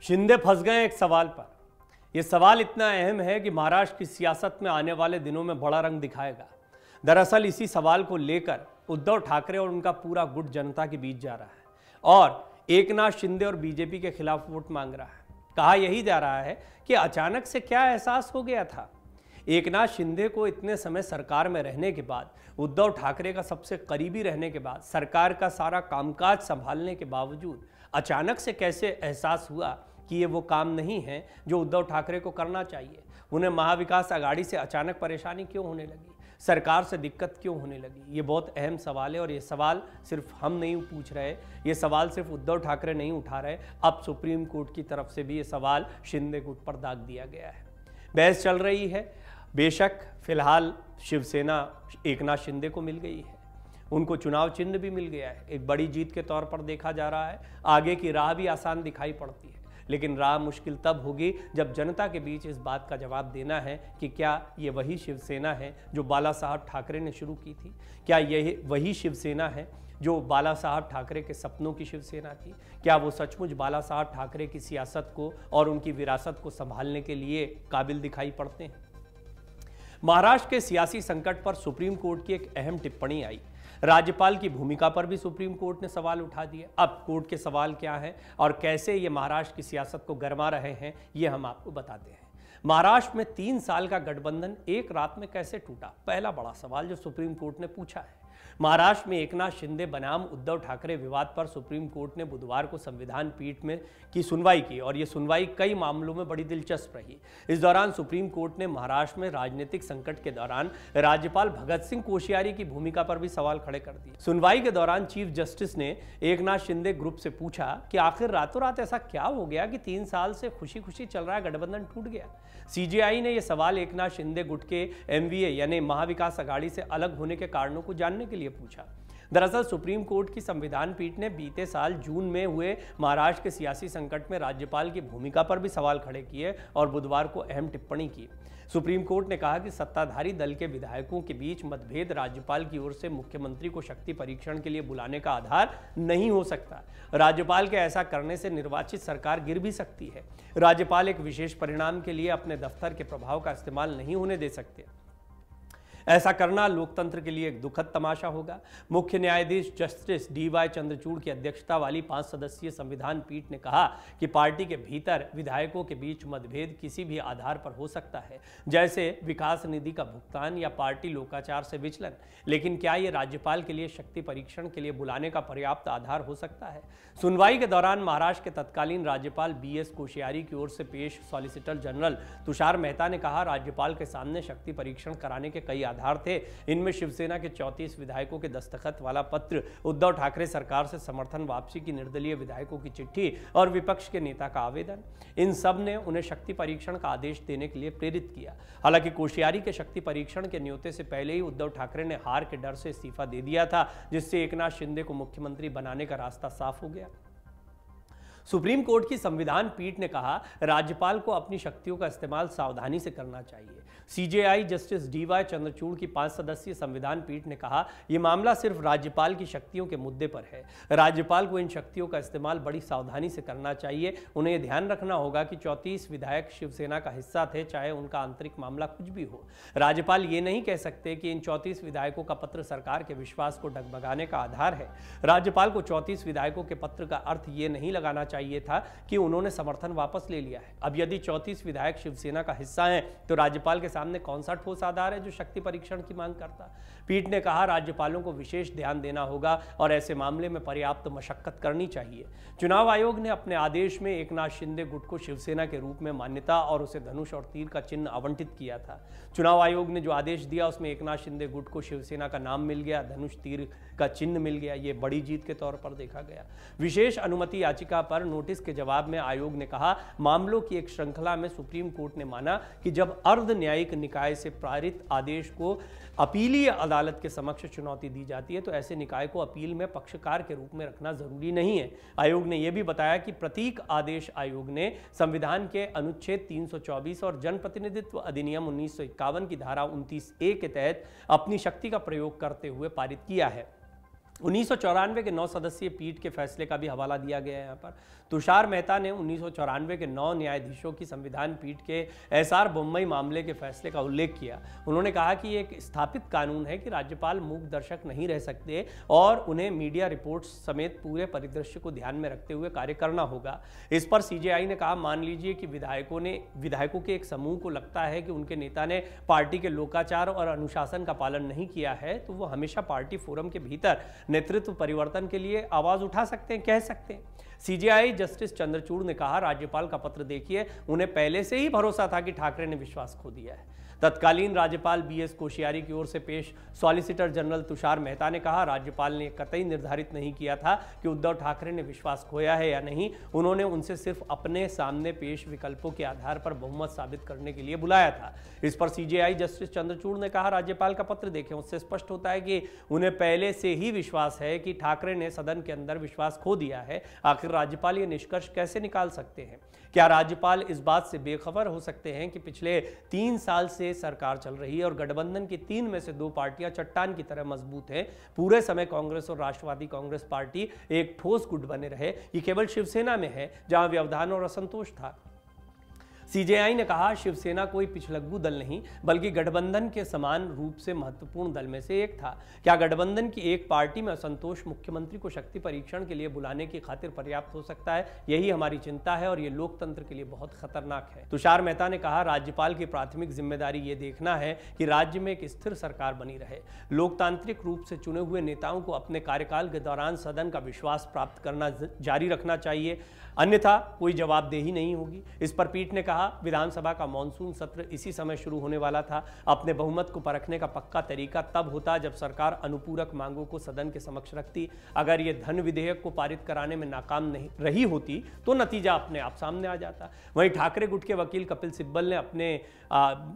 शिंदे फंस गए एक सवाल पर। यह सवाल इतना अहम है कि महाराष्ट्र की सियासत में आने वाले दिनों में बड़ा रंग दिखाएगा। दरअसल इसी सवाल को लेकर उद्धव ठाकरे और उनका पूरा गुट जनता के बीच जा रहा है और एकनाथ शिंदे और बीजेपी के खिलाफ वोट मांग रहा है। कहा यही जा रहा है कि अचानक से क्या एहसास हो गया था। एकनाथ शिंदे को इतने समय सरकार में रहने के बाद, उद्धव ठाकरे का सबसे करीबी रहने के बाद, सरकार का सारा कामकाज संभालने के बावजूद अचानक से कैसे एहसास हुआ कि ये वो काम नहीं है जो उद्धव ठाकरे को करना चाहिए। उन्हें महाविकास आघाड़ी से अचानक परेशानी क्यों होने लगी, सरकार से दिक्कत क्यों होने लगी। ये बहुत अहम सवाल है और ये सवाल सिर्फ हम नहीं पूछ रहे, ये सवाल सिर्फ उद्धव ठाकरे नहीं उठा रहे। अब सुप्रीम कोर्ट की तरफ से भी ये सवाल शिंदे गुट पर दाग दिया गया है। बहस चल रही है। बेशक फिलहाल शिवसेना एकनाथ शिंदे को मिल गई है, उनको चुनाव चिन्ह भी मिल गया है, एक बड़ी जीत के तौर पर देखा जा रहा है। आगे की राह भी आसान दिखाई पड़ती है, लेकिन राह मुश्किल तब होगी जब जनता के बीच इस बात का जवाब देना है कि क्या ये वही शिवसेना है जो बाला साहब ठाकरे ने शुरू की थी। क्या यही वही शिवसेना है जो बाला साहब ठाकरे के सपनों की शिवसेना थी। क्या वो सचमुच बाला साहब ठाकरे की सियासत को और उनकी विरासत को संभालने के लिए काबिल दिखाई पड़ते हैं। महाराष्ट्र के सियासी संकट पर सुप्रीम कोर्ट की एक अहम टिप्पणी आई। राज्यपाल की भूमिका पर भी सुप्रीम कोर्ट ने सवाल उठा दिए। अब कोर्ट के सवाल क्या हैं और कैसे ये महाराष्ट्र की सियासत को गरमा रहे हैं, ये हम आपको बताते हैं। महाराष्ट्र में 3 साल का गठबंधन एक रात में कैसे टूटा, पहला बड़ा सवाल जो सुप्रीम कोर्ट ने पूछा है। महाराष्ट्र में एकनाथ शिंदे बनाम उद्धव ठाकरे विवाद पर सुप्रीम कोर्ट ने बुधवार को संविधान पीठ में की सुनवाई की और यह सुनवाई कई मामलों में बड़ी दिलचस्प रही। इस दौरान सुप्रीम कोर्ट ने महाराष्ट्र में राजनीतिक संकट के दौरान राज्यपाल भगत सिंह कोश्यारी की भूमिका पर भी सवाल खड़े कर दिए। सुनवाई के दौरान चीफ जस्टिस ने एकनाथ शिंदे ग्रुप से पूछा कि आखिर रातों रात ऐसा क्या हो गया कि 3 साल से खुशी खुशी चल रहा गठबंधन टूट गया। सीजेआई ने यह सवाल एकनाथ शिंदे गुट के एमवीए यानी महाविकास आघाड़ी से अलग होने के कारणों को जानने के लिए पूछा। दरअसल सुप्रीम कोर्ट की संविधान पीठ ने बीते साल जून में हुए महाराष्ट्र के सियासी संकट में राज्यपाल की भूमिका पर भी सवाल खड़े किए और बुधवार को अहम टिप्पणी की। सुप्रीम कोर्ट ने कहा कि सत्ताधारी दल के विधायकों के बीच मतभेद राज्यपाल की ओर से मुख्यमंत्री को शक्ति परीक्षण के लिए बुलाने का आधार नहीं हो सकता। राज्यपाल के ऐसा करने से निर्वाचित सरकार गिर भी सकती है। राज्यपाल एक विशेष परिणाम के लिए अपने दफ्तर के प्रभाव का इस्तेमाल नहीं होने दे सकते। ऐसा करना लोकतंत्र के लिए एक दुखद तमाशा होगा। मुख्य न्यायाधीश जस्टिस डीवाई चंद्रचूड़ की अध्यक्षता वाली 5 सदस्यीय संविधान पीठ ने कहा कि पार्टी के भीतर विधायकों के बीच मतभेद किसी भी आधार पर हो सकता है, जैसे विकास निधि का भुगतान या पार्टी लोकाचार से विचलन। लेकिन क्या यह राज्यपाल के लिए शक्ति परीक्षण के लिए बुलाने का पर्याप्त आधार हो सकता है। सुनवाई के दौरान महाराष्ट्र के तत्कालीन राज्यपाल बीएस कोश्यारी की ओर से पेश सॉलिसिटर जनरल तुषार मेहता ने कहा, राज्यपाल के सामने शक्ति परीक्षण कराने के कई आधार थे। इनमें शिवसेना के 34 विधायकों के दस्तखत वाला पत्र, उद्धव ठाकरे सरकार से समर्थन वापसी की निर्दलीय विधायकों की चिट्ठी और विपक्ष के नेता का आवेदन। इन सब ने उन्हें शक्ति परीक्षण का आदेश देने के लिए प्रेरित किया। हालांकि कोश्यारी के शक्ति परीक्षण के न्योते से पहले ही उद्धव ठाकरे ने हार के डर से इस्तीफा दे दिया था, जिससे एकनाथ शिंदे को मुख्यमंत्री बनाने का रास्ता साफ हो गया। सुप्रीम कोर्ट की संविधान पीठ ने कहा, राज्यपाल को अपनी शक्तियों का इस्तेमाल सावधानी से करना चाहिए। सीजेआई जस्टिस डीवाई चंद्रचूड़ की 5 सदस्यीय संविधान पीठ ने कहा, यह मामला सिर्फ राज्यपाल की शक्तियों के मुद्दे पर है। राज्यपाल को इन शक्तियों का इस्तेमाल बड़ी सावधानी से करना चाहिए। उन्हें यह ध्यान रखना होगा कि 34 विधायक शिवसेना का हिस्सा थे, चाहे उनका आंतरिक मामला कुछ भी हो। राज्यपाल ये नहीं कह सकते कि इन 34 विधायकों का पत्र सरकार के विश्वास को डगमगाने का आधार है। राज्यपाल को 34 विधायकों के पत्र का अर्थ ये नहीं लगाना चाहिए था कि उन्होंने समर्थन वापस ले लिया है। अब यदि 34 विधायक शिवसेना का हिस्सा हैं, तो राज्यपाल के सामने कौन सा ठोस आधार है जो शक्ति परीक्षण की मांग करता। पीठ ने कहा, राज्यपालों को विशेष ध्यान देना होगा और ऐसे मामले में पर्याप्त मशक्कत करनी चाहिए। चुनाव आयोग ने अपने आदेश में एकनाथ शिंदे गुट को शिवसेना के रूप में मान्यता और उसे धनुष और तीर का चिन्ह आवंटित किया था। चुनाव आयोग ने जो आदेश दिया उसमें एकनाथ शिंदे गुट को शिवसेना का नाम मिल गया, धनुष तीर का चिन्ह मिल गया। ये बड़ी जीत के तौर पर देखा गया। विशेष अनुमति याचिका पर नोटिस के जवाब में आयोग ने कहा, मामलों की एक श्रृंखला में सुप्रीम कोर्ट ने माना कि जब अर्ध न्यायिक निकाय से पारित आदेश को अपीलीय अदालत के समक्ष चुनौती दी जाती है, तो ऐसे निकाय को अपील में पक्षकार के रूप में रखना जरूरी नहीं है। आयोग ने यह भी बताया कि प्रतीक आदेश आयोग ने संविधान के अनुच्छेद 324 और जनप्रतिनिधित्व अधिनियम 1951 की धारा 29A के तहत अपनी शक्ति का प्रयोग करते हुए पारित किया है। 1994 के 9 सदस्यीय पीठ के फैसले का भी हवाला दिया गया है यहाँ पर। तुषार मेहता ने 1994 के 9 न्यायाधीशों की संविधान पीठ के एसआर बोम्मई मामले के फैसले का उल्लेख किया। उन्होंने कहा कि एक स्थापित कानून है कि राज्यपाल मूक दर्शक नहीं रह सकते और उन्हें मीडिया रिपोर्ट्स समेत पूरे परिदृश्य को ध्यान में रखते हुए कार्य करना होगा। इस पर सीजेआई ने कहा, मान लीजिए कि विधायकों के एक समूह को लगता है कि उनके नेता ने पार्टी के लोकाचार और अनुशासन का पालन नहीं किया है, तो वो हमेशा पार्टी फोरम के भीतर नेतृत्व परिवर्तन के लिए आवाज उठा सकते हैं, कह सकते हैं। सीजेआई जस्टिस चंद्रचूड़ ने कहा, राज्यपाल का पत्र देखिए, उन्हें पहले से ही भरोसा था कि ठाकरे ने विश्वास खो दिया है। तत्कालीन राज्यपाल बीएस कोश्यारी की ओर से पेश सॉलिसिटर जनरल तुषार मेहता ने कहा, राज्यपाल ने कतई निर्धारित नहीं किया था कि उद्धव ठाकरे ने विश्वास खोया है या नहीं। उन्होंने उनसे सिर्फ अपने सामने पेश विकल्पों के आधार पर बहुमत साबित करने के लिए बुलाया था। इस पर सीजेआई जस्टिस चंद्रचूड़ ने कहा, राज्यपाल का पत्र देखें, उससे स्पष्ट होता है कि उन्हें पहले से ही विश्वास है कि ठाकरे ने सदन के अंदर विश्वास खो दिया है। आखिर राज्यपाल ये निष्कर्ष कैसे निकाल सकते हैं? क्या राज्यपाल इस बात से बेखबर हो सकते हैं कि पिछले 3 साल से सरकार चल रही है और गठबंधन की 3 में से 2 पार्टियां चट्टान की तरह मजबूत हैं? पूरे समय कांग्रेस और राष्ट्रवादी कांग्रेस पार्टी एक ठोस गुट बने रहे। ये केवल शिवसेना में है जहां व्यवधान और असंतोष था। सीजेआई ने कहा, शिवसेना कोई पिछलग्गू दल नहीं बल्कि गठबंधन के समान रूप से महत्वपूर्ण दल में से एक था। क्या गठबंधन की एक पार्टी में असंतोष मुख्यमंत्री को शक्ति परीक्षण के लिए बुलाने की खातिर पर्याप्त हो सकता है? यही हमारी चिंता है और ये लोकतंत्र के लिए बहुत खतरनाक है। तुषार मेहता ने कहा, राज्यपाल की प्राथमिक जिम्मेदारी ये देखना है कि राज्य में एक स्थिर सरकार बनी रहे। लोकतांत्रिक रूप से चुने हुए नेताओं को अपने कार्यकाल के दौरान सदन का विश्वास प्राप्त करना जारी रखना चाहिए, अन्यथा कोई जवाबदेही नहीं होगी। इस पर पीठ ने कहा, विधानसभा का मॉनसून सत्र इसी समय शुरू होने वाला था। अपने बहुमत को परखने का पक्का तरीका तब होता जब सरकार अनुपूरक मांगों को सदन के समक्ष रखती। अगर ये धन विधेयक को पारित कराने में नाकाम नहीं रही होती तो नतीजा अपने आप सामने आ जाता। वहीं ठाकरे गुट के वकील कपिल सिब्बल ने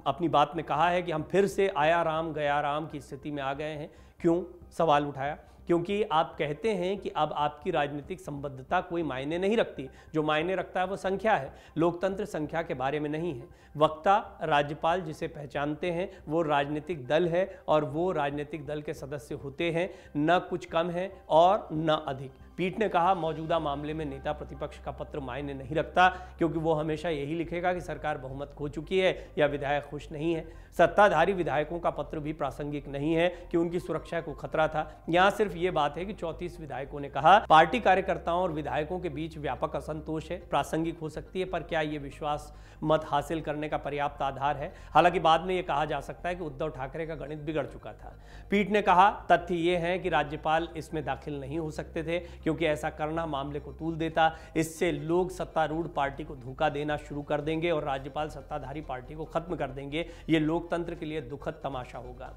अपनी बात में कहा है कि हम फिर से आया राम गया राम की स्थिति में आ गए हैं। क्यों? सवाल उठाया, क्योंकि आप कहते हैं कि अब आपकी राजनीतिक संबद्धता कोई मायने नहीं रखती। जो मायने रखता है वो संख्या है। लोकतंत्र संख्या के बारे में नहीं है। वक्ता राज्यपाल जिसे पहचानते हैं वो राजनीतिक दल है और वो राजनीतिक दल के सदस्य होते हैं, न कुछ कम है और न अधिक। पीठ ने कहा, मौजूदा मामले में नेता प्रतिपक्ष का पत्र मायने नहीं रखता क्योंकि वो हमेशा यही लिखेगा कि सरकार बहुमत खो चुकी है या विधायक खुश नहीं है। सत्ताधारी विधायकों का पत्र भी प्रासंगिक नहीं है कि उनकी सुरक्षा को खतरा था। यहाँ सिर्फ ये बात है कि 34 विधायकों ने कहा, पार्टी कार्यकर्ताओं और विधायकों के बीच व्यापक असंतोष है, प्रासंगिक हो सकती है, पर क्या ये विश्वास मत हासिल करने का पर्याप्त आधार है? हालांकि बाद में ये कहा जा सकता है कि उद्धव ठाकरे का गणित बिगड़ चुका था। पीठ ने कहा, तथ्य ये है कि राज्यपाल इसमें दाखिल नहीं हो सकते थे क्योंकि ऐसा करना मामले को तूल देता। इससे लोग सत्तारूढ़ पार्टी को धोखा देना शुरू कर देंगे और राज्यपाल सत्ताधारी पार्टी को खत्म कर देंगे। ये लोकतंत्र के लिए दुखद तमाशा होगा।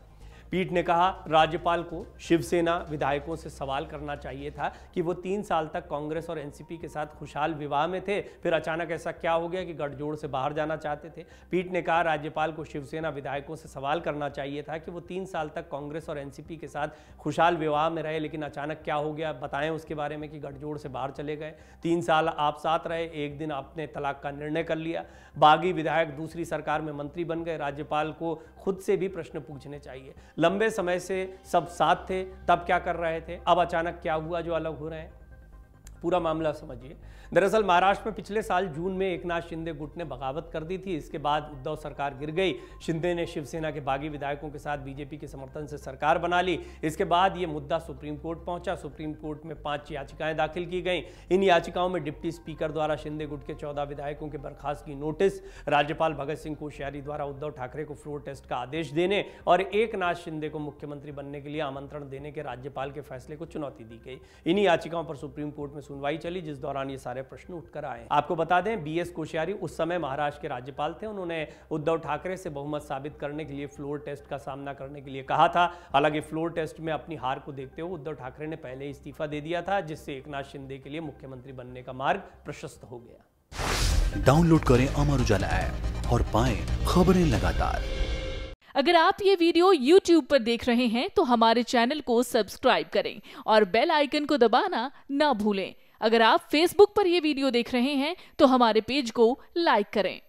पीठ ने कहा, राज्यपाल को शिवसेना विधायकों से सवाल करना चाहिए था कि वो 3 साल तक कांग्रेस और एनसीपी के साथ खुशहाल विवाह में थे, फिर अचानक ऐसा क्या हो गया कि गठजोड़ से बाहर जाना चाहते थे। पीठ ने कहा, राज्यपाल को शिवसेना विधायकों से सवाल करना चाहिए था कि वो 3 साल तक कांग्रेस और एनसीपी के साथ खुशहाल विवाह में रहे, लेकिन अचानक क्या हो गया बताएं उसके बारे में कि गठजोड़ से बाहर चले गए। 3 साल आप साथ रहे, एक दिन आपने तलाक का निर्णय कर लिया, बागी विधायक दूसरी सरकार में मंत्री बन गए। राज्यपाल को खुद से भी प्रश्न पूछने चाहिए। लंबे समय से सब साथ थे, तब क्या कर रहे थे? अब अचानक क्या हुआ जो अलग हो रहे हैं? पूरा मामला समझिए। दरअसल महाराष्ट्र में पिछले साल जून में एकनाथ शिंदे गुट ने बगावत कर दी थी। इसके बाद उद्धव सरकार गिर गई। शिंदे ने शिवसेना के बागी विधायकों के साथ बीजेपी के समर्थन से सरकार बना ली। इसके बाद ये मुद्दा सुप्रीम कोर्ट पहुंचा। सुप्रीम कोर्ट में 5 याचिकाएं दाखिल की गई। इन याचिकाओं में डिप्टी स्पीकर द्वारा शिंदे गुट के 14 विधायकों के बर्खास्त की नोटिस, राज्यपाल भगत सिंह कोश्यारी द्वारा उद्धव ठाकरे को फ्लोर टेस्ट का आदेश देने और एकनाथ शिंदे को मुख्यमंत्री बनने के लिए आमंत्रण देने के राज्यपाल के फैसले को चुनौती दी गई। इन्हीं याचिकाओं पर सुप्रीम कोर्ट में सुनवाई चली, जिस दौरान ये सारे प्रश्न उठकर आए। आपको बता दें, बीएस कोश्यारी उस समय महाराष्ट्र के राज्यपाल थे। उन्होंने उद्धव ठाकरे से बहुमत साबित करने के लिए फ्लोर टेस्ट का सामना करने के लिए कहा था। हालांकि फ्लोर टेस्ट में अपनी हार को देखते हुए उद्धव ठाकरे ने पहले ही इस्तीफा दे दिया था, जिससे एकनाथ शिंदे के लिए मुख्यमंत्री बनने का मार्ग प्रशस्त हो गया। डाउनलोड करें अमर उजाला ऐप और पाएं खबरें लगातार। अगर आप ये वीडियो YouTube पर देख रहे हैं तो हमारे चैनल को सब्सक्राइब करें और बेल आइकन को दबाना ना भूलें। अगर आप Facebook पर ये वीडियो देख रहे हैं तो हमारे पेज को लाइक करें।